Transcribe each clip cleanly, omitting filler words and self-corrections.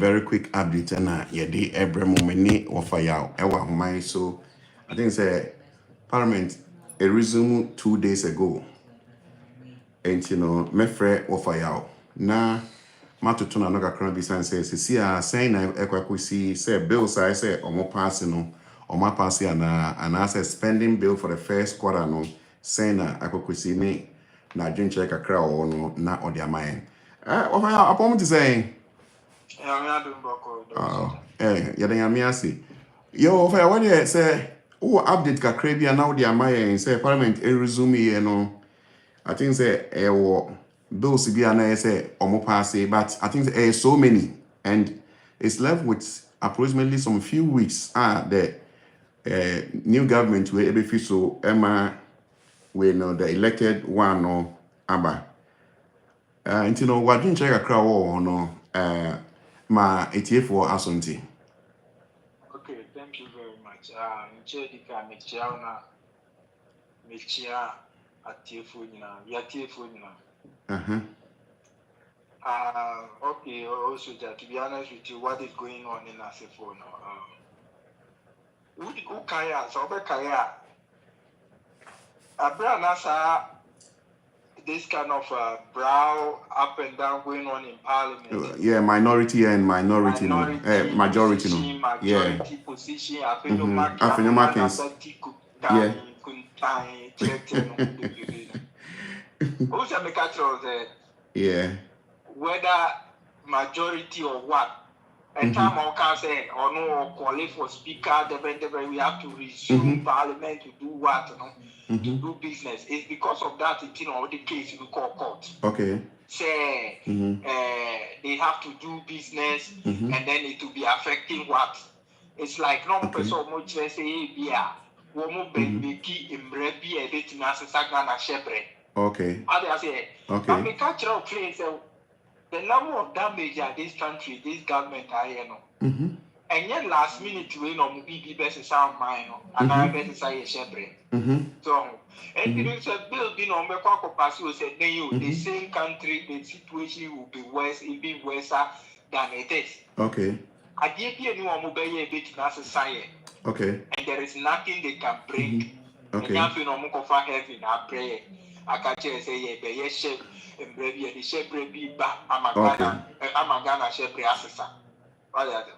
very quick update na yɛde every moment wɔfa yaw ɛwɔ ahoma so I think say Parliament resume 2 days ago and you know mefrɛ wɔfa yaw na matoto na no kakra bi san sɛ sisi a sɛn na ɛkwakosi sɛ bill sai sɛ ɔmo pass no ɔmo pass ana sɛ spending bill for the first quarter no sɛn na akwakosi ne na adwenkyerɛ kakra ɔwɔ no na ɔde amayen wɔfa yaw apɔm te sɛ yɛdɛnyame ase yo fa what you say update kakra bi na wode amayen say Parliament resume here no I think say bills bi na say omo pass but I think so many and it's left with approximately some few weeks the new government will be so Emma we know the elected one no aba you know what didn't check a crowd no ma ETF asonti. Okay, thank you very much. Nchedika mechiaona mechia atiefu nyina ya tiefu nyina. Okay, also to be honest with you, what is going on in Asifo now? Ukaya, so Kaya. Abra nasa this kind of brow up and down going on in Parliament. Yeah, minority and majority no. Position, I think no markets. Yeah. Yeah. Whether majority or what. And time I can say or no calling for speaker, we have to resume Parliament to do what, you know, to do business. It's because of that, you know, the case we call court. Okay. Say they have to do business and then it will be affecting what? It's like no person much say yeah. Okay. Okay. The level of damage at this country, this government, and yet last minute we know BB best sound mine, and I better say a shepherd. So, and it's a bill being on Mekako Pasu said, the same country, the situation will be worse, it be worse than it is. Okay. I give you a new mobile bit in society. Okay. And there is nothing they can bring. Okay. And you know, Mukofa heaven, I pray. I can't say, yes, chef, and brevia, the chef, brevia, Amagana, chef, assessor.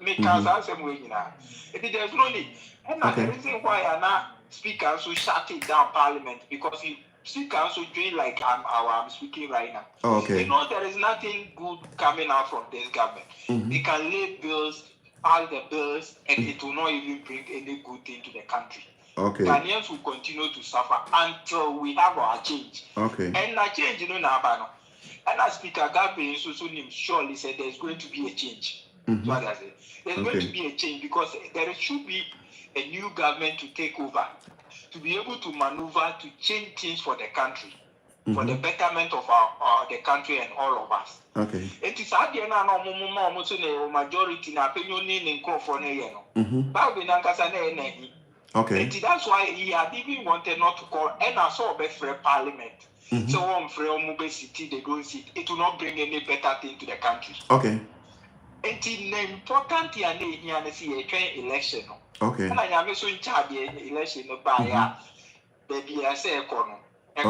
Make us answer way now. There's no need. And the reason why I now speaker so shut it down Parliament because you speaker so doing like I'm speaking right now. Okay. You know, there is nothing good coming out from this government. They can lay bills, all the bills, and it will not even bring any good thing to the country. Okay. Ghanaians will continue to suffer until we have our change. Okay. And that change, you know, now, and as Speaker Gabriel surely said there's going to be a change. So what I say, there's going to be a change because there should be a new government to take over, to be able to maneuver to change things for the country, for the betterment of the country and all of us. Okay. It is hard no majority na opinion in for okay. That's why he had even wanted not to call and I saw a free Parliament. So on free city they don't sit. It will not bring any better thing to the country. Okay. It's important here and see a train election. Okay. And I am so in charge the election by baby I say econo. You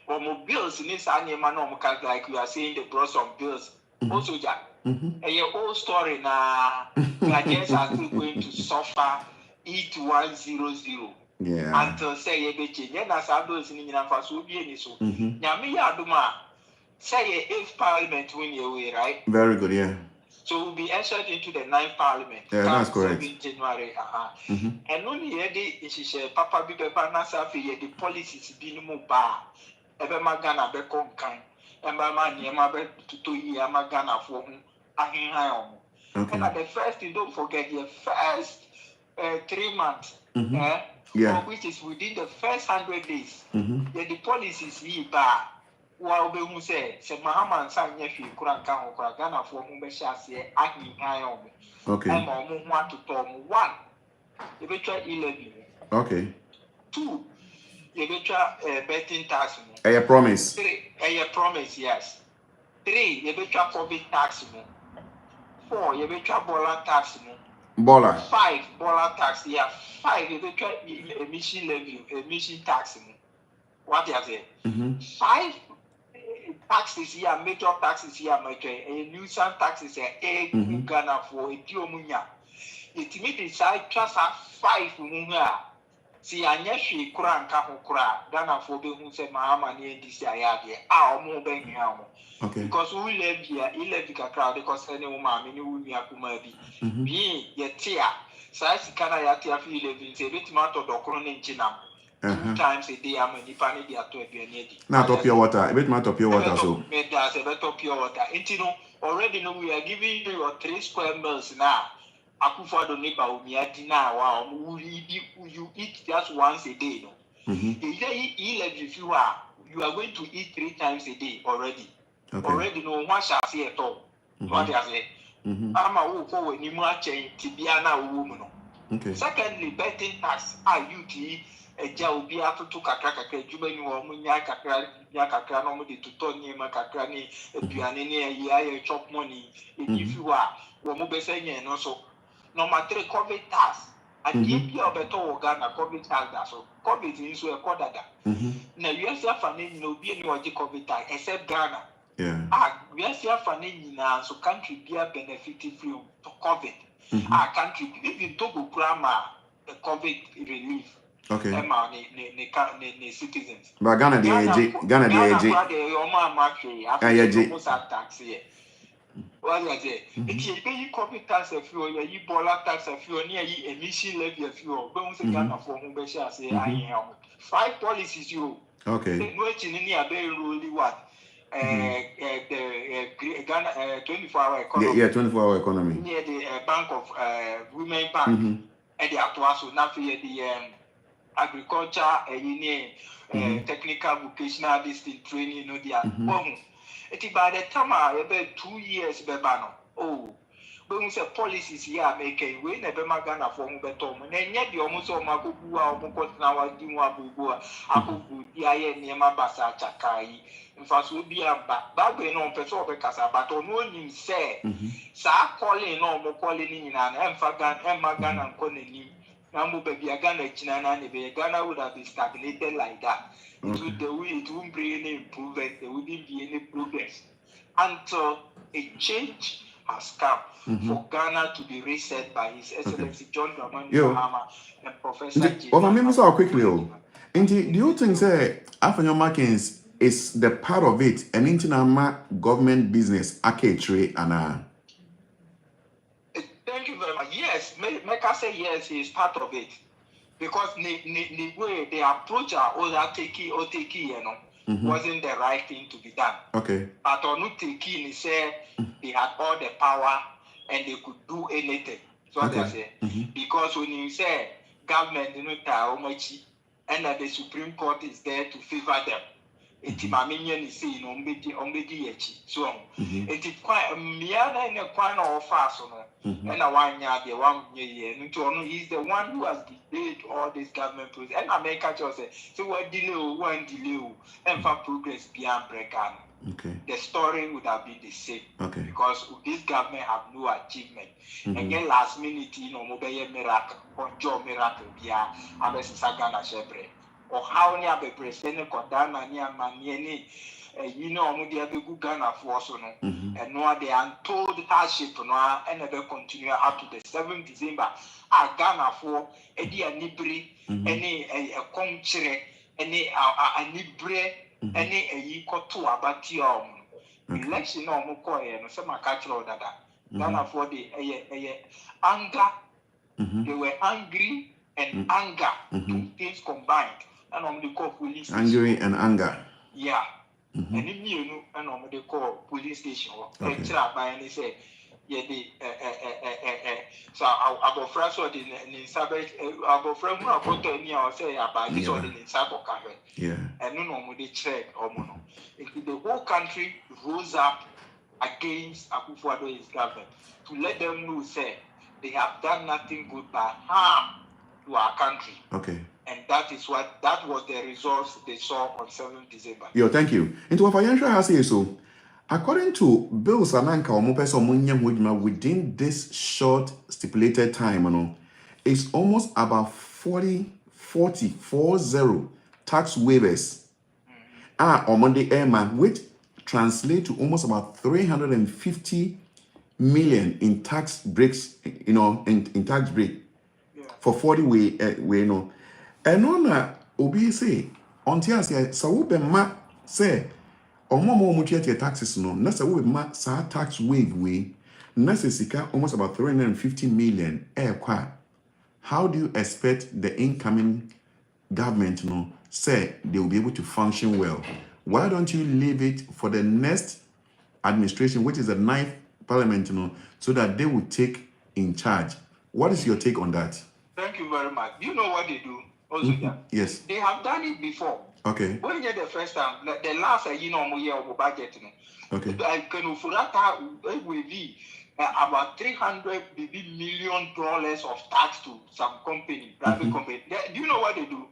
know, bills in this animal like we are saying the brought of bills. Also, a whole story now. Ghanaians are still going to suffer E100. Yeah. Until say a bit. Then as I do in Fasu, so Yami Aduma say if Parliament win your way, right? Very good, yeah. So we'll be ushered into the 9th Parliament. Yeah, that's correct. January. And only here, Papa Biba Nasa, the policies being more bar. Ever Magana Becom kind. And by my name, I bet to Yamagana for whom I am. And at the first, you don't forget the first 3 months, which is within the first 100 days. The policies he bar. While they will say, Mahaman sang nephew, Kuranka or Kuragana for whom they shall say, I am. Okay. And one to Tom 1. You bet 11. Okay. 2. You bet betting tax. A promise. 3. A promise, yes. 3, you better COVID tax. 4, you better baller tax. Baller. 5, baller tax. Yeah, 5, you better emission levy, emission tax. What you say? 5 taxes here, major taxes here, a nuisance taxes here, Ghana for a Diomunya. It means I trust 5 Munya. See, I never cry and cry. Ghana for the who said Mahama near NDC-PRIORITIZE-HOST. Our more bang okay. Because we live here, he live in a crowd because any woman, any woman, Kumabi. Being yet here, Size Kana Yatia live in a bit matter of Docron in China. 2 times a day, I'm in the panic to a Not top your water, a bit more top your water. So, made us a better pure water. And you know, already know we are giving you your 3 square miles now. Akufa do neighbor dinner. Wow, you eat just once a day. No, if you are going to eat 3 times a day already. Okay. Already no one shall see at all. What I say? I'm a woo forward ni more change Tibiana woman. Okay. Secondly, betting tax are UT. A job be after to Kakaka, Jubani or Munya Kakra, normally to Tony Makakrani, a pianini, a chop money, if you are, or Mubesanya, and also number 3 COVID tax. And if you are better Ghana COVID tax, so COVID is a quarter. Now, you are funding no be any COVID tax except Ghana. Yeah. We are still funding now, so country be a benefiting from COVID. Our country, if you talk about grammar, the COVID relief. Okay. The citizens. But Ghana the AG. Tax here. What you say? If you pay COVID tax of you, you baller tax of you, near you emission levy of you, don't say Ghana for whom they shall say I am. 5 policies you. Okay. Which in India very really what? The Ghana 24-hour economy. Yeah, 24-hour economy. Near the Bank of Women Bank. And the Atwaso now for the agriculture, technical vocational distinct training, you know, they are it's by the time I about 2 years, Bebano. Oh, but we say policies here making way, never Magana for Betom, and yet the almost all Makubua, Mokotna, Dimwa, Akubu, Yaya, Niama Basa, Chakai, in fact, will be a back on Petrol Casa, but on one him say, Sa calling no more calling in an Emphagan, Emmagan, and calling Namu baby, a Ghana, Ghana would have been stagnated like that. It won't bring any improvement, there wouldn't be any progress until a change has come for Ghana to be reset by His Excellency John Dramani Mahama and Professor J. Well, quickly, do you think African Markings is the part of it an internal government business, trade and Thank you very much. Yes, make us say yes, he is part of it. Because the way they approach our other take you know, wasn't the right thing to be done. Okay. But on Uteki, he said they had all the power and they could do anything. So okay. They say. Because when you say government, you know, and that the Supreme Court is there to favor them. It's Maminian is saying on Bedi so it's quite Miana in a quite of fast and a 1 year, the 1 year, and he's the one who has delayed all this government process. And America just say, so what delay, one delay, and for progress beyond Bregan. Okay. The story would have been the same. Okay. Because this government have no achievement. And then last minute, you know, mobile miracle, or job miracle, yeah, I'm a Sagana Shebre. Or how near the president Kodana near Maniani, you know, they have a good Ghana for so no, and no, they are untold hardship no, and never continue up to the 7th December. Ghana for Eddie and Nibri, any a conchere, any a Nibre, any a Yiko to Abatium. Election or Mokoy and some cultural data. Ghana for the anger, they were angry and anger, 2 things combined. And on the call police station. Angry and anger. Yeah. And if you know, and on the call police station, extra by any say, yeah, so our friends or the Sabbath, our friend who are going to me or say about this or the Sabo Cafe. Yeah. And no more they check or mono. The whole country rose up against Akufo-Addo's government to let them know, say, they have done nothing good but harm to our country. Okay. And that was the results they saw on 7th December. Yo, thank you. Into what financial has here so According to bills ananka omo person within this short stipulated time, it's almost about 40 tax waivers on the airman, which translate to almost about 350 million in tax breaks, in tax break for 40 way no. And on obi say until I say so ma say omo taxes no na say ma sa tax wave way na say sika almost about 350 million kwa. How do you expect the incoming government say they will be able to function well? Why don't you leave it for the next administration, which is the 9th parliament, so that they will take in charge? What is your take on that? Thank you very much. Do you know what they do? Also, yes. They have done it before. Okay. When you the first time, the last year of budget, okay. I can about $300 million of tax to some company, private company. Do you know what they do?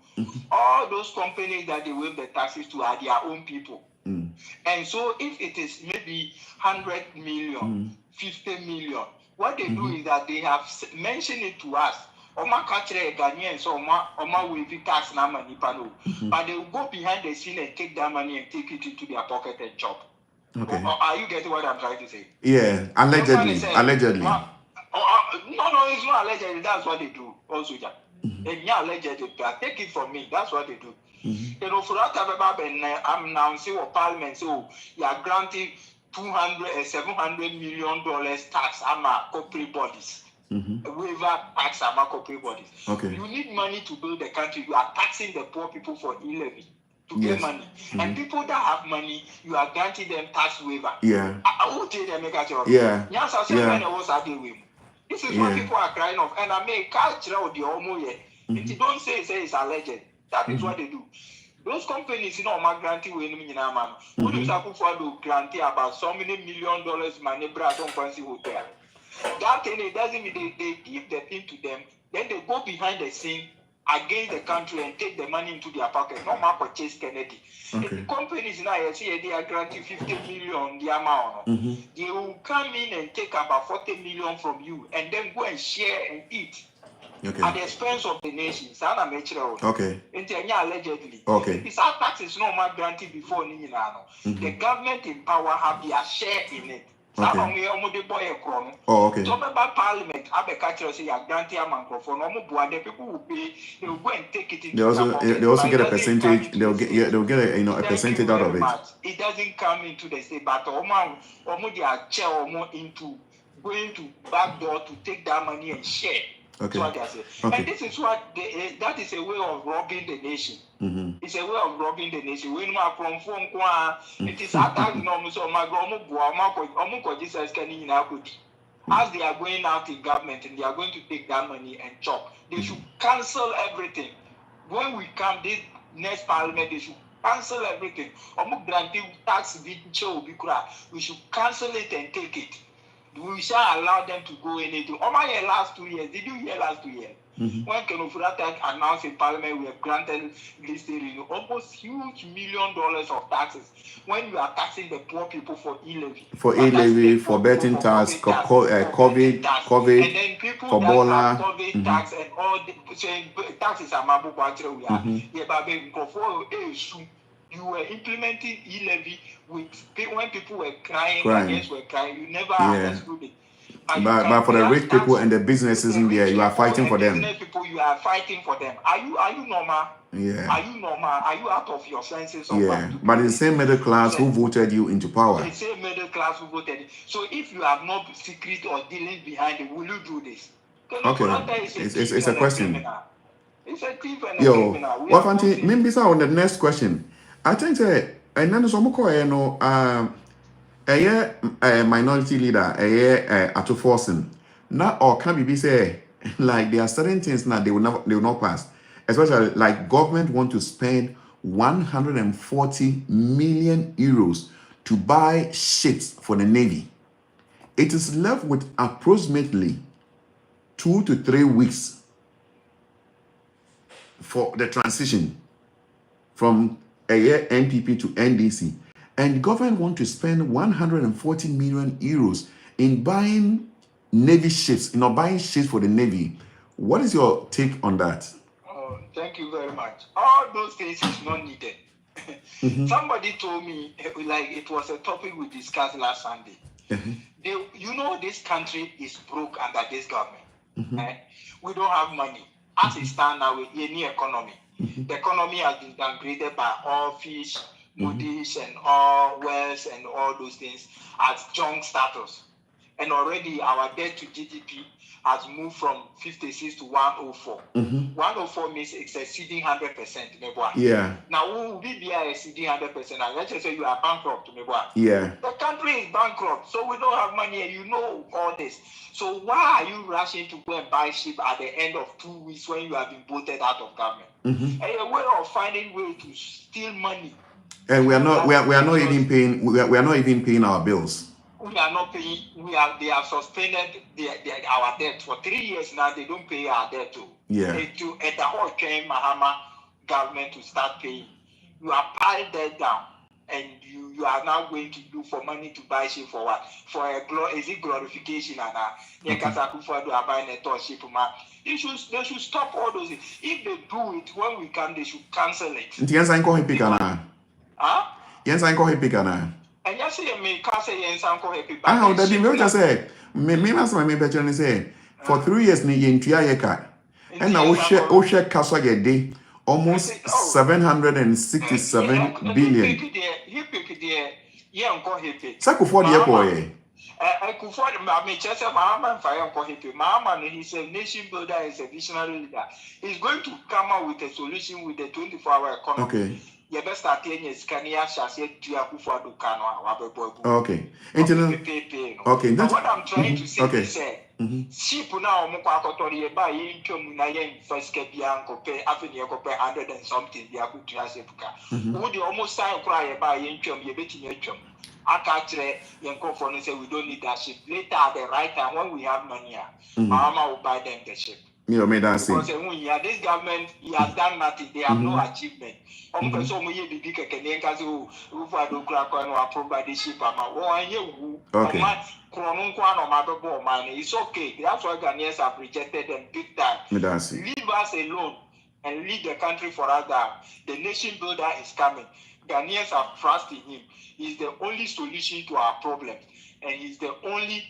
All those companies that they waive the taxes to are their own people. And so if it is maybe 100 million, 50 million, what they do is that they have mentioned it to us. Oma kachre Ghanaian, so Oma will be tax na money pano. But they will go behind the scene and take that money and take it into their pocket and chop. Okay. Are you getting what I'm trying to say? Yeah, allegedly. Allegedly. No, it's not allegedly. That's what they do. Also, allegedly. Take it from me. That's what they do. For that, I'm now saying Parliament, so you are granting $700 million tax on corporate bodies. Waiver tax on corporate bodies. Okay. You need money to build the country. You are taxing the poor people for e-levy to get money. And people that have money, you are granting them tax waiver. Yeah. I will tell them, yeah. This is what people are crying of. And I may catch out the almost yet. If you don't say it's alleged, that is what they do. Those companies, my granting when you know, what is happening for the grantee about so many $1 million money, Brazil fancy hotel. That thing, it doesn't mean they give the thing to them, then they go behind the scene against the country and take the money into their pocket. No more purchase Kennedy. Okay. The companies now, you see, they are granting 50 million the amount. They will come in and take about 40 million from you and then go and share and eat. Okay. At the expense of the nation. Okay. Allegedly. Okay. It's our taxes no more granted before the government in power have their share in it. Okay. Oh, okay. So Parliament, say granting a microphone. The people will pay. They will go and take it. They also get a percentage. They'll get a percentage out of it. It doesn't come into the state, but they are chair into going to back door to take that money and share. Okay. That's what they say. Okay. And this is what that is a way of robbing the nation. It's a way of robbing the nation. When you are from it is attack norms or my Jesus can as they are going out in government and they are going to take that money and chop. They should cancel everything. When we come this next parliament, they should cancel everything. Tax we should cancel it and take it. We shall allow them to go in it. Last 2 years. Did you hear last 2 years? When Kenofurata announced in Parliament, we have granted this almost huge $1 million of taxes. When you are taxing the poor people for e-levy. For e-levy, for betting tax, COVID, and then people for that have COVID tax and all the taxes are mabu we are. You were implementing e-levy when people were crying. Were crying. You never understood it. But for the rich people and the businesses in there, you are fighting for them. People, you are fighting for them. Are you normal? Yeah. Are you normal? Are you out of your senses? But the same middle class who voted you into power. The same middle class who voted. So if you have no secret or dealing behind it, will you do this? Okay. It's a question. It's a thief and a criminal. Wafanti, maybe on the next question. I think and then some a minority leader, Ato Forcing. Now or can be say like there are certain things now they will not pass. Especially like government want to spend 140 million euros to buy ships for the Navy. It is left with approximately 2 to 3 weeks for the transition from NPP to NDC. And the government want to spend 140 million euros in buying Navy ships, buying ships for the Navy. What is your take on that? Oh, thank you very much. All those things is not needed. Somebody told me, like it was a topic we discussed last Sunday. This country is broke under this government. We don't have money. As it stands now, with any economy. The economy has been downgraded by all fish, Moody's, and all Wells, and all those things as junk status. And already our debt to GDP has moved from 56 to 104. 104 means it's exceeding 100%. Yeah. Now, we be exceeding 100%. And let's just say you are bankrupt. Yeah. The country is bankrupt, so we don't have money, and you know all this. So why are you rushing to go and buy ship at the end of 2 weeks when you have been voted out of government? And a way of finding way to steal money. And we are not even paying our bills. We are not paying. They have suspended our debt for 3 years now. They don't pay our debt too. Yeah. At the whole train Mahama government to start paying. You are piled debt down, and you are now going to look for money to buy ship for what? For is it glorification? And they should stop all those things. If they do it when we can, they should cancel it. Yes, I call him Yes, I call him and yes, me can't say yes, Uncle Happy. That didn't just say. Me must my better say for 3 years ni yentua yeka. And now Osha Casa day almost 767 billion. He picked the young Uncle Happy. Sako for the boy. I could find my Chester Mama and Fire Uncle Happy. Mama, he's a nation builder, is a visionary leader. He's going to come out with a solution with the 24-hour economy. Okay. You best start taking a scanner, chassis, Tiaku Cano, okay. Okay. That's what I'm trying to say. Okay. Sheep now, Mokakotori, by income, Nayan, first get Bianco pay, Avenue, 100 and something, Yaku Tiasepuka. Would you almost sign cry by income, you're betting your chum? I catch Yanko for and say we don't need that ship. Later at the right time, when we have money, Mama will buy them the ship. You made that because this government, he has done nothing. They have no achievement. It's okay. That's why Ghanaians have rejected them big time. Leave us alone and lead the country for us. The nation builder is coming. Ghanaians have trust in him. He's the only solution to our problems, and he's the only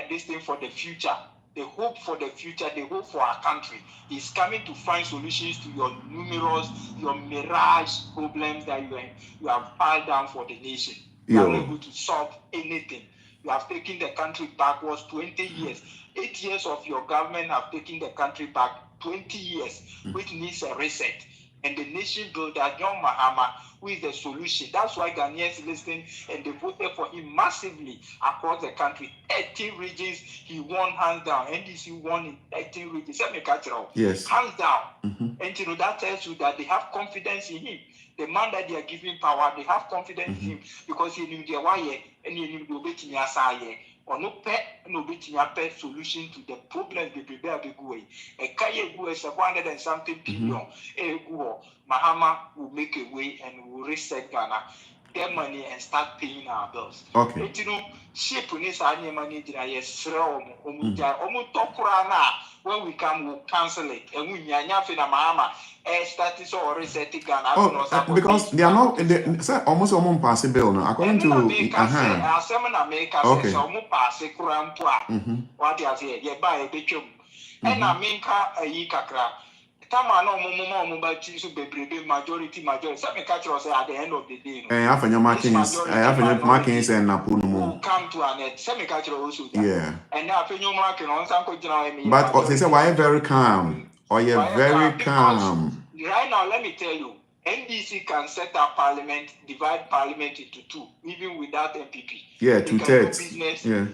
this thing for the future. The hope for the future, the hope for our country. He's coming to find solutions to your mirage problems that you have piled down for the nation. You are not able to solve anything. You have taken the country backwards 20 years. 8 years of your government have taken the country back 20 years, which needs a reset. And the nation builder, John Mahama, who is the solution. That's why Ghanaians listening and they voted for him massively across the country. 18 regions, he won hands down. NDC won in 18 regions. Yes. Hands down. And that tells you that they have confidence in him. The man that they are giving power, they have confidence in him because he knew their why and he knew the way or no pet, no bit solution to the problems they prepare to go away. A Kaya go is 100 and something billion. Mahama will make a way and will reset Ghana, get money and start paying our bills. Okay. Ship money when we come, we'll cancel it. And we Mahama status or reset Ghana. Because they are not almost possible now. According to okay. What they are saying, you buy a bitchum. And I make a yikakra. Tama no majority. Some catch us at the end of the day. I have your markings. I have your markings and Napuno. Come to an end. Some catch also. Yeah. And now your marking on some general. But they say why very calm. Or you're very calm. Right now, let me tell you, NDC can set up parliament, divide parliament into two, even without MPP. Yeah, 2/3. Business 2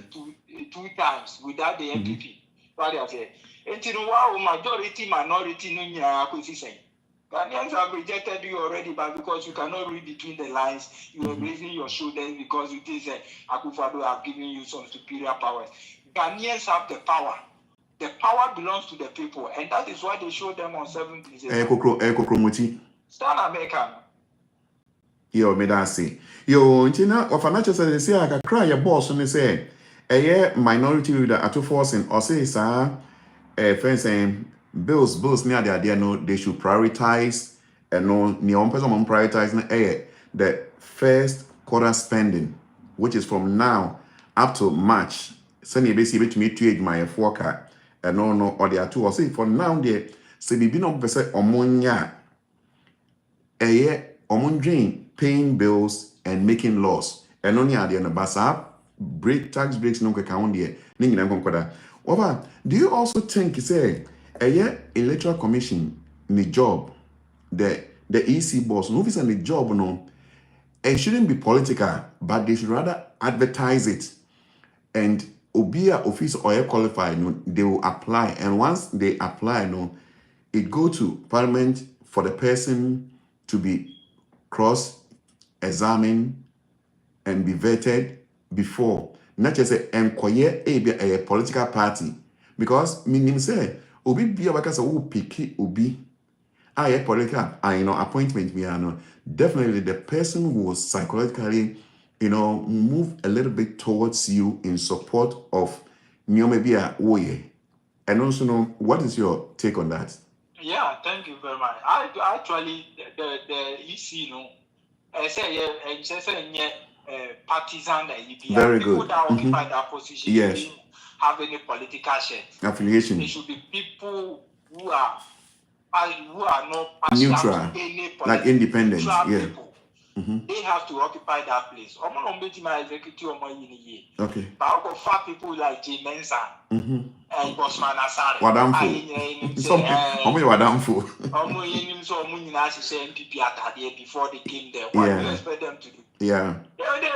times without the MPP. What do you say? And you know what? Majority, minority, Ghanaians have rejected you already, but because you cannot read between the lines, you are raising your shoulders because you think Akufo-Addo have given you some superior powers. Ghanaians have the power. The power belongs to the people, and that is why they show them on 7th December. Stand American. Yo, me that say. Yo, ntina of financial say say I cry your boss when they say a minority leader at forcing or say sir friends saying bills near the idea no they should prioritize and no near one person prioritizing the first quarter spending, which is from now up to March. Send you basically to me to age my forecast and no or the two or say for now there say be no person omonya dream paying bills and making laws. And only at the end of Basa break tax breaks no account there. Do you also think say electoral commission the job the EC boss no is the job no it shouldn't be political, but they should rather advertise it and obia office or qualified no they will apply, and once they apply no it go to parliament for the person to be cross-examined and be vetted before. Not just a political party. Because meaning say, obi be a worker who pick obi a political appointment me no. Definitely the person who will psychologically, move a little bit towards you in support of maybe a way. And also what is your take on that? Yeah, thank you very much. I actually the EC I say partisan very people good. that occupy that position yes. Have any political share affiliation. They should be people who are not neutral, any like independent. Yeah. People. They have to occupy that place. My executive okay. But I've got 5 people like J. Mensa and Bosman Asare. Wadamfo. Wadamfo. Before they came there. What do you expect them to do? Yeah.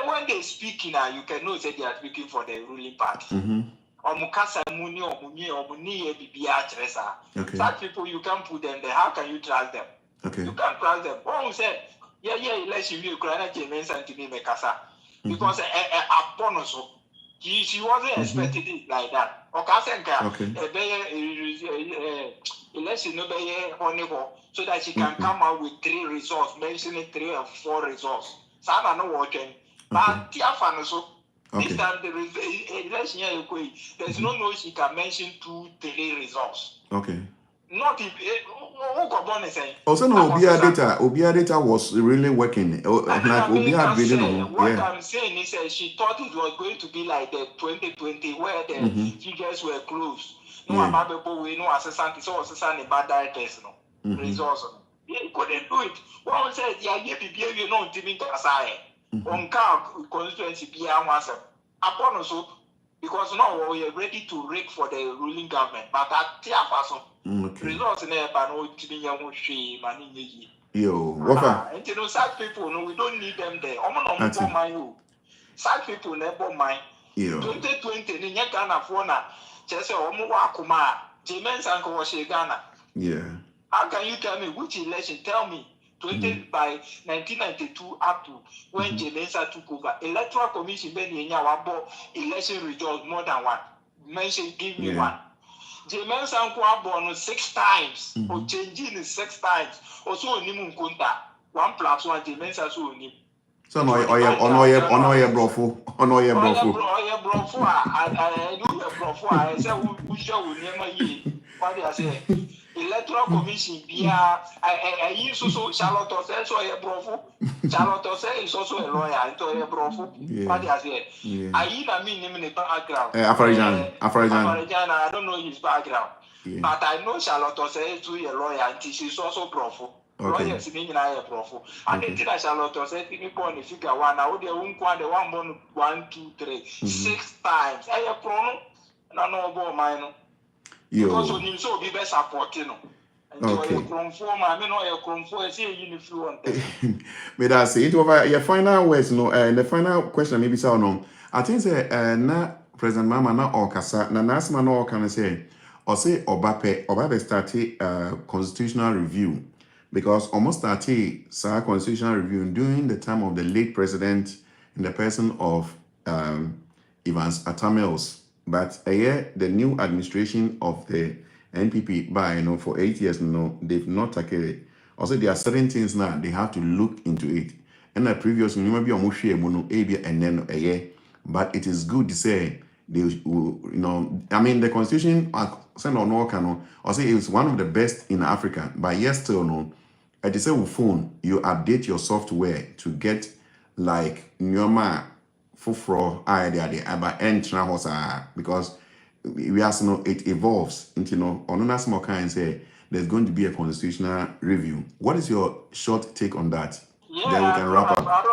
When they speak, you can know that they are speaking for the ruling party. Okay. Such people, you can't put them there. How can you trust them? Okay. You can't trust them. One said, election you cry to me Mekasa. Because a bonus. She wasn't expecting it like that. Okay. Election so that she can come out with 3 results, mentioning 3 or 4 results. So I don't know what can. But this time the election there's no she can mention 2, 3 results. Okay. Not if also no Obia data was really working. Like Obia reading what I'm saying is she thought it was going to be like the 2020 where the figures were closed. No about we no assistant so assistant bad directors results. They couldn't do it. One said you know on car constituency be upon also because now we are ready to rig for the ruling government, but at results in there, but no yo, WOFA. And such people, we don't need them there. Such people never mind. 2020, in Ghana for now, just say, Wakuma, Jimen's uncle was Ghana. Yeah. How can you tell me which election? Tell me. 20 by 1992 up to when Jemensa took over. Electoral Commission election results more than one. Mention, give me one. Jemensa born 6 times or changing 6 times. Also, Nimun Kunta 1 + 1 Jemensa so nim. So no, brofo. I do your brofo. I say who show near what I say. Electoral Commission I use also Charlotte says so a brofo. Charlotte says is also a lawyer into a brofo. What I say. I mean him in the background. Afarijan. I don't know his background. But I know Charlotte says to a lawyer and she's also brofo. Lawyers in a brofo. And then Charlotte said to me point figure 1 now the 1 2 3 6 times. I prono no about mine. Because when you so be best supporting okay. May I say it over your final words, and the final question maybe so no. I think say na President Mama na Okasa na nasma no can say or say Obape started constitutional review because almost started constitutional review during the time of the late president in the person of Evans Atamils. But the new administration of the NPP by for 8 years they've not tackled it. Also, there are certain things now they have to look into it. and the previous you maybe almost share mono and then a year. But it is good to say they I mean the constitution send or no can or say it's one of the best in Africa, but yes still no. At the same phone, you update your software to get like nyoma fufro idea about entry because we ask it evolves into on a small kind say there's going to be a constitutional review. What is your short take on that? Yeah, Then we can wrap up. I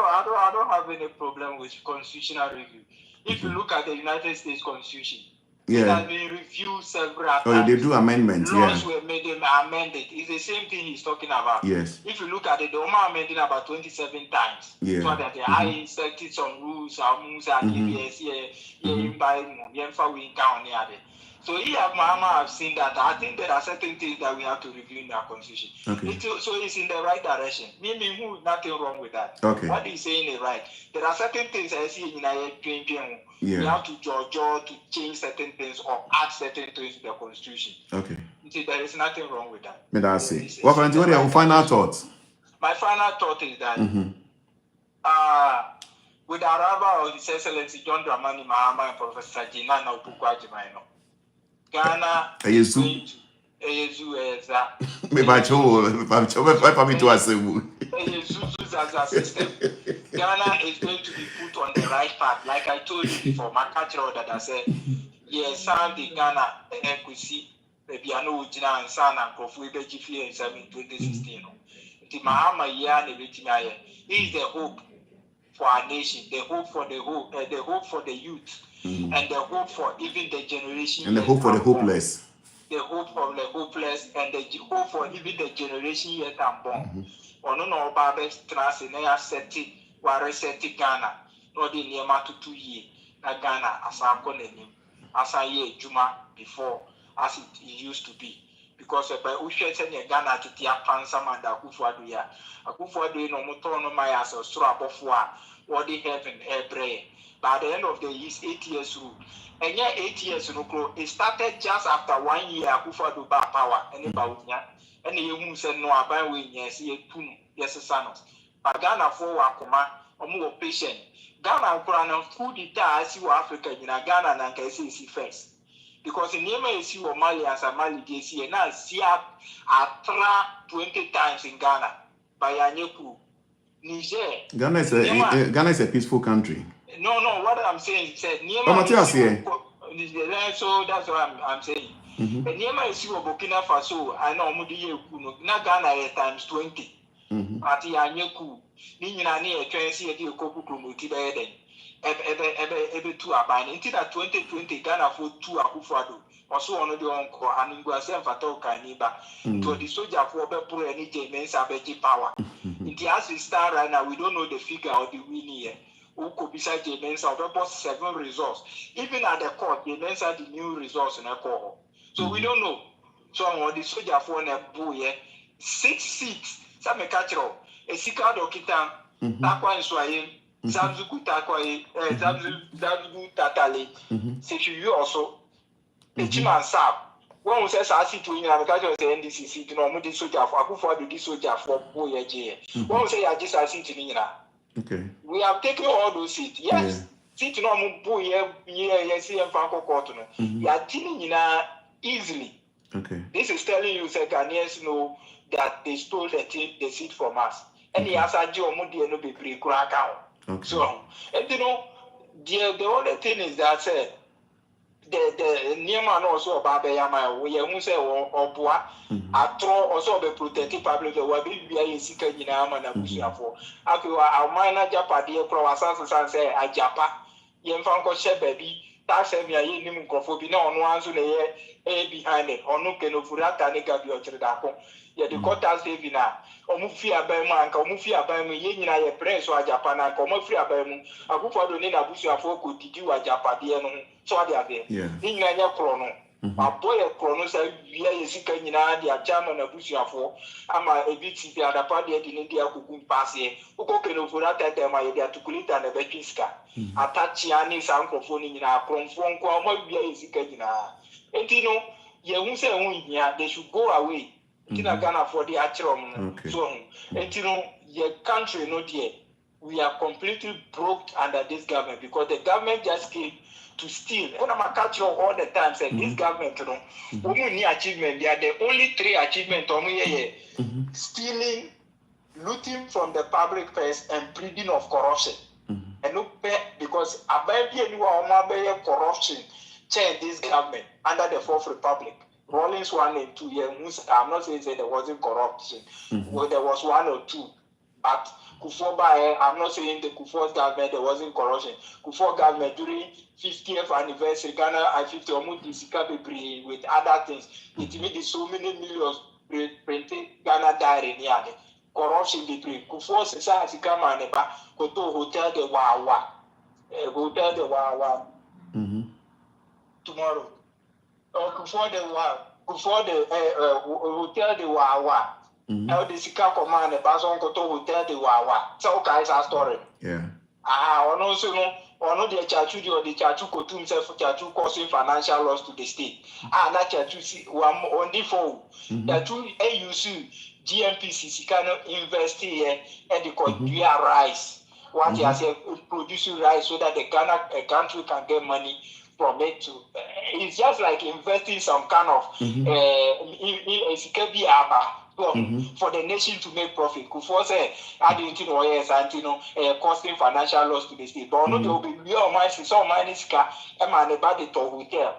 don't have any problem with constitutional review. If you look at the United States Constitution, it has been reviewed several times. Oh, they do amendments. Laws were made amended. It's the same thing he's talking about. Yes. If you look at it, the Oma amended about 27 times. Yeah. So that I inserted some rules, so I've seen that. I think there are certain things that we have to review in our constitution. Okay. So it's in the right direction. Nothing wrong with that. Okay. What he's saying is right. There are certain things I see in our opinion. Yeah. We have to judge to change certain things or add certain things to the constitution. Okay. See, there is nothing wrong with that. But that's it. What are your final thoughts? My final thought is that with the arrival of His Excellency John Dramani Mahama and Professor Jina Naupukwajimaino, Ghana is going to Ghana is going to be put on the right path. Like I told you before, my catcher that I said, yes, the Ghana Kusi, maybe I know Jina and Sana and Kofu Bejifi in 2016. The Mahama Yan is the hope for our nation, the hope for the hope for the youth, and the hope for even the generation. And the hope for the hopeless. The hope for the hopeless and the hope for even the generation yet unborn. Ono no babe trans na aseti ware seti Ghana no de niema tutu yi na Ghana asanko nanim asaye ejuma before as it used to be, because by uhwe se ne Ghana tete apansa manda Akufo-Addo ya Akufo-Addo no moto no mai as soro abofo a what they have in Hebrew. By the end of the years 8 years rule, and yeah 8 years no, it started just after 1 year Akufo-Addo ba power and about and you said no about when yes, yes, sanos. But Ghana for Wakoma, or more patient. Ghana Kurana food it as you Africa in Ghana and KCC first. Because in Yemen, you or Mali as a Mali DC, and now see a 20 times in Ghana by Anyeku. Niger. Ghana is a peaceful country. No, what I'm saying is that so that's what I'm saying. And Niema is you Burkina Faso, I know Mudi na Ghana times 20. At Yanyaku, Nina near 20 a Koku Kumuti ebe 2 abine. Until that 2020 Ghana for 2 Akufo-Addo. Also on the uncle and Nguasem Fatoka Niba to the soldier for Bepro and James Abeji power. In the as we start right now, we don't know the figure of the win here. Who could beside James or 7 results. Even at the court, James had the new results in a court. So we don't know. So on the soldier for a boy, 6 seats. Some catch up. A Sika Dokita, Takwa and Swayim, Zamzuku Takwa, Zamzu Tatale, Secu also. A Chiman Sab. One who says I see to you, I'm catching the NDC to know the soldier for Akufo-Addo, this soldier for boy. One who say I just I see to me. Okay. We have taken all those seats. Yes. See to know boy, yes, and Franco Cotton. You are dealing easily. Okay. This is telling you that Ghanaians know that they stole the seat from us. And he has a job no be pre-crack out. So, and you know, the only thing is that the Nieman also about Bayama, we have say or Bois, I throw also be protected public, the Wabi be seeker in Amman and Busia for. Our minor Japadi, Croissants and say, I Japa, Yemfanko Shebaby. That's a mere microphone on one to the air behind it, or no can Furata Negabi or Tredako. Yet the quarters living now, or Mufia Berman, or Mufia Berman, Yin, I press or Japan, and Comofia Berman, a group of the Nina Busia for could do a Japadiano, so they are there. In Nanya Chrono. My boy a chrono said, we are seeking in India, German of Busia for. I'm a bit if you are a party in India who pass here, who can Furata, my idea to Kulita and a Bekiska. Atachiani Sankophone in our conform, what we are seeking. And you know, you say, they should go away. Tina Ghana for the Achrom. So, and you know, your country, not yet. we are completely broke under this government because the government just came to steal. And I'm catch you all the time saying this government, you know, only achievement. They are the only 3 achievements on here: stealing, looting from the public purse, and breeding of corruption. And look, because anyone corruption change this government under the 4th Republic. Rawlings 1 and 2 years. I'm not saying there wasn't corruption. Well, there was 1 or 2, but Kufuor, I'm not saying the Kufuor's government there wasn't corruption. Kufuor government during 50th anniversary, Ghana I 50 with other things. It made so many millions printing Ghana died in the corruption between Kufuor society come and go to hotel the Wawa. Hotel the Wawa tomorrow. Or Kufuor the hotel the Wawa. How the Sika command the Bason Koto hotel the Wawa. So guys are story. Yeah. Or also no, or no the Chachu or the Chachu Kotu himself Chachu causing financial loss to the state. Not Chachu see one on the phone. Chachu AUC GMPC Sikano invest here and the Korea rice. What he has producing rice so that the Ghana country can get money from it to it's just like investing some kind of for the nation to make profit. Kufuor say adding to costing financial loss to the state. But no, there will be real money, some money ska and about the hotel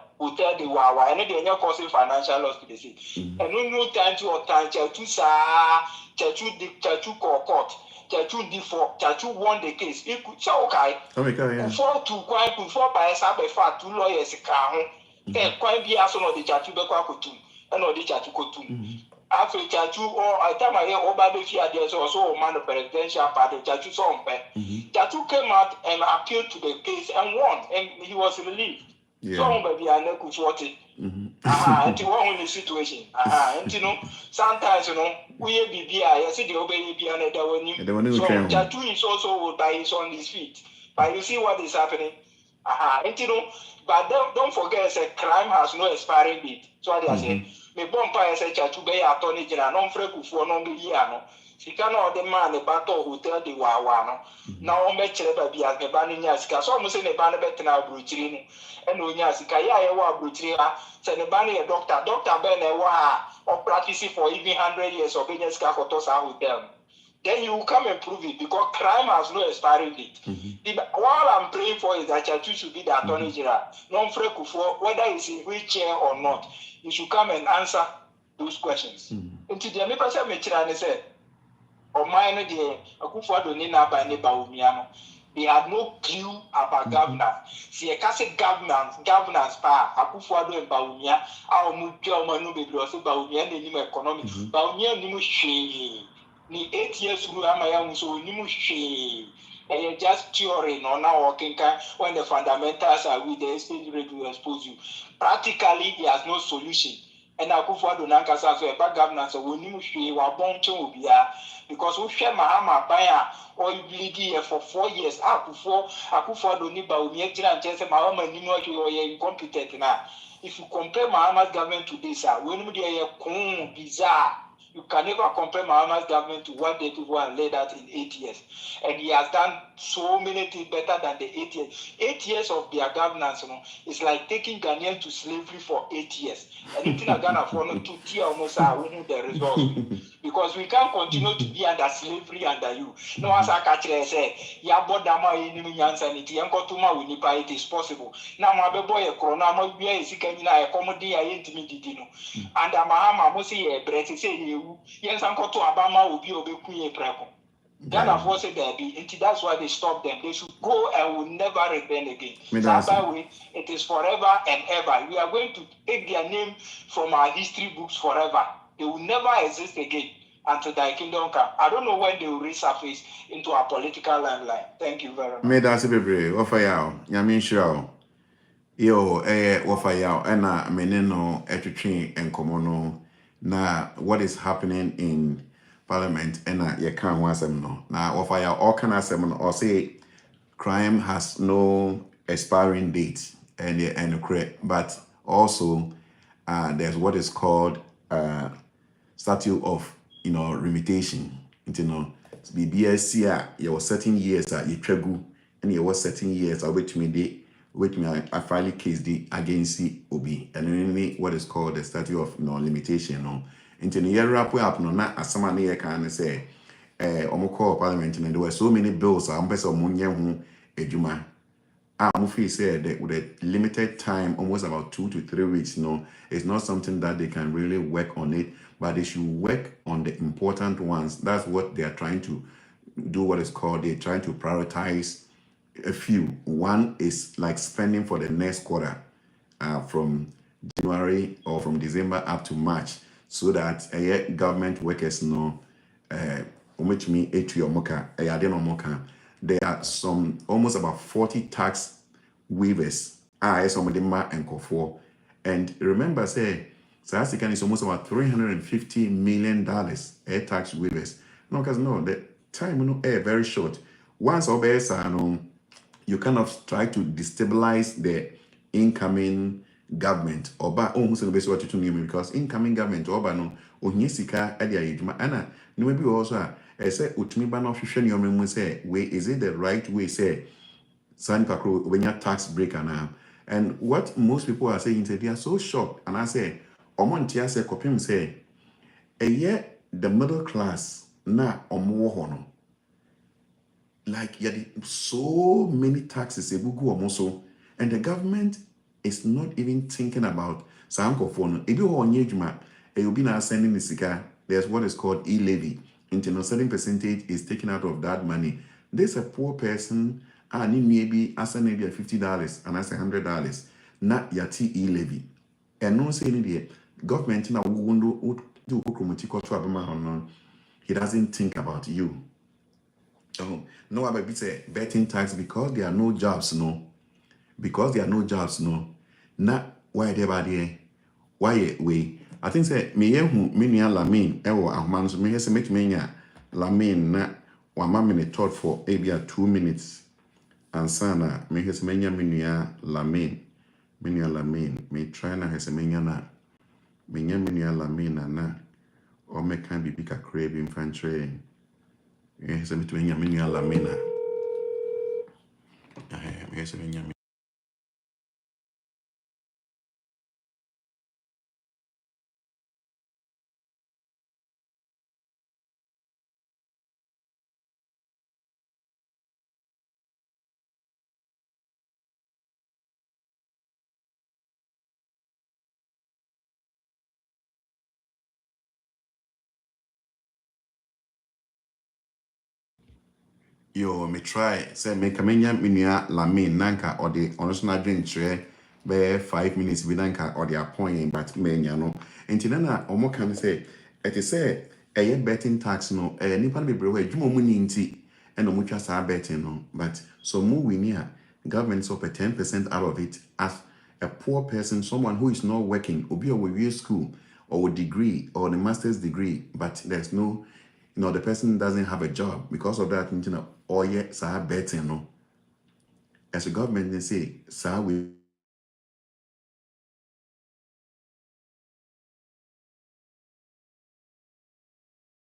the Wawa, and they are causing financial loss to the state. And no time to or time Chachu court. Chachu default, Chachu won the case. It could say okay. Kufuor to quite Kufuor by a 2 lawyers can quite be as one of the Chachu Beko and or the Chachu Kotu. After Chachu or I time I hear Obabefia there's also a man of presidential party, Chachu Sompe. Chachu came out and appealed to the case and won, and he was relieved. So baby I know Kufuor. And one only situation. And you know, sometimes you know, we be I see the obey be another one. So Chachu is also by his on his feet. But you see what is happening. And you know, but don't forget, a crime has no expiring date. So they say, me bomba as a Chachu Bay attorney general, non freku for non biliano. She cannot demand a battle hotel the Wawano. Now, on Betcheleba be as the banning Yaska, so almost in a banner better now, Brutrino, and Unyasika, Yawa Brutrina, send a banning a doctor, Dr. Ben or practicing for even 100 years of being a Scacotosa hotel. Then you will come and prove it because crime has no expiring date. What I'm praying for is that Chachu should be the attorney general, non freku for whether he's in wheelchair or not. You should come and answer those questions. Until the person may say, or mine, the Akufuor Donina by Nebaumiano. They had no clue about governance. See, a classic governance power. Akufuor and Baumia, our Mujo Manu Bedros, Baumia, and the economic. Baumia Nimushi. Ni 8 years through Amayam, so Nimushi. And you're just theory on now working when the fundamentals are with the state rate will expose you. Practically, he has no solution. And Akufuor Donanka says, so about governance, so when you were born to be because we share Mahama Baya or you bleed here for 4 years. Akufuor Doniba, Umiatin and Jesse Mahama, you are incompetent now. If you compare Mahama's government to this, when they are bizarre. You can never compare Mahama's government to what they people have laid out in 8 years. And he has done so many things better than the 8 years. 8 years of their governance, you know, it's like taking Ghanaians to slavery for 8 years. And it's not Ghana for no 2 years almost the results. Because we can't continue to be under slavery under you. No as I catch say, ya bodama enemy yansanity, yankotuma winipa, it is possible. Now my boy a corona, my beer is a comedy, I intimidate. And Mahama Mosi a breath say yes, Uncle to Obama will be obey Preco. Ghana force it there be, and that's why they stop them. They should go and will never return again. So that way, it is forever and ever. We are going to take their name from our history books forever. They will never exist again until thy kingdom come. I don't know when they will resurface into our political limelight. Thank you very much. May that's a baby, WOFA Yaw, Yamin Shao. Yo, WOFA Yaw, and meneno, etchin, and komono. Now, what is happening in Parliament, and you can't want them no. Now, WOFA Yaw, all kind of them or say crime has no expiring date, and correct, but also there's what is called statute of limitation. BBS here, your certain years you tragu, and you was certain years wait me I file case against the OB, and only what is called the statute of limitation. No, into the year up no na as someone can say, call parliament, and there were so many bills. I'm best of Munyan Ejuma. Mufi said that with a limited time, almost about 2 to 3 weeks, it's not something that they can really work on it, but they should work on the important ones. That's what they are trying to do, what is called, they're trying to prioritize a few. One is like spending for the next quarter, from January or from December up to March, so that government workers know, which mean there are some almost about 40 tax waivers. Some of them are and and remember, say, South Africa is almost about $350 million air tax waivers. No, because no, the time very short. Once you kind of try to destabilize the incoming government or because incoming government or no and maybe also I say utumi no hwehwe ne omen say way is it the right way say san pakro when you tax breaker now. And what most people are saying is they are so shocked, and I say omontia say kopim say the middle class na omo hono like so many taxes so, and the government is not even thinking about Sankofon. If you on Yejuma, you'll be now sending the sika. There's what is called e-levy. Until a certain percentage is taken out of that money. There's a poor person, and maybe as maybe $50 and as $100, not yati e-levy. And no saying the government now won't do he doesn't think about you. Oh, no, I be say betting tax because there are no jobs, no. Because there are no jobs, no. Not why they are there. Why we? I think say me who me lamin ewo ahman so me say make me lamin na wa ma me thought for maybe 2 minutes ansana me say me lamin me try na say me na lamin na or me can be big a crave infantry. Yes, I'm between Yaminia Lamina. Yes, I'm in Yo, me try say me kamenya minia lamin nanka or the honestly drink tray be 5 minutes bi nanka or the appoint but menya no enti na omo kan say it say betting tax no nipa be brewe adwuma mu ni nti e no mutwa sa betting no but so mu we near government so 10% out of it as a poor person, someone who is not working obi or with school or degree or the master's degree, but there's no the person doesn't have a job because of that, or betting no. As a government, they say, we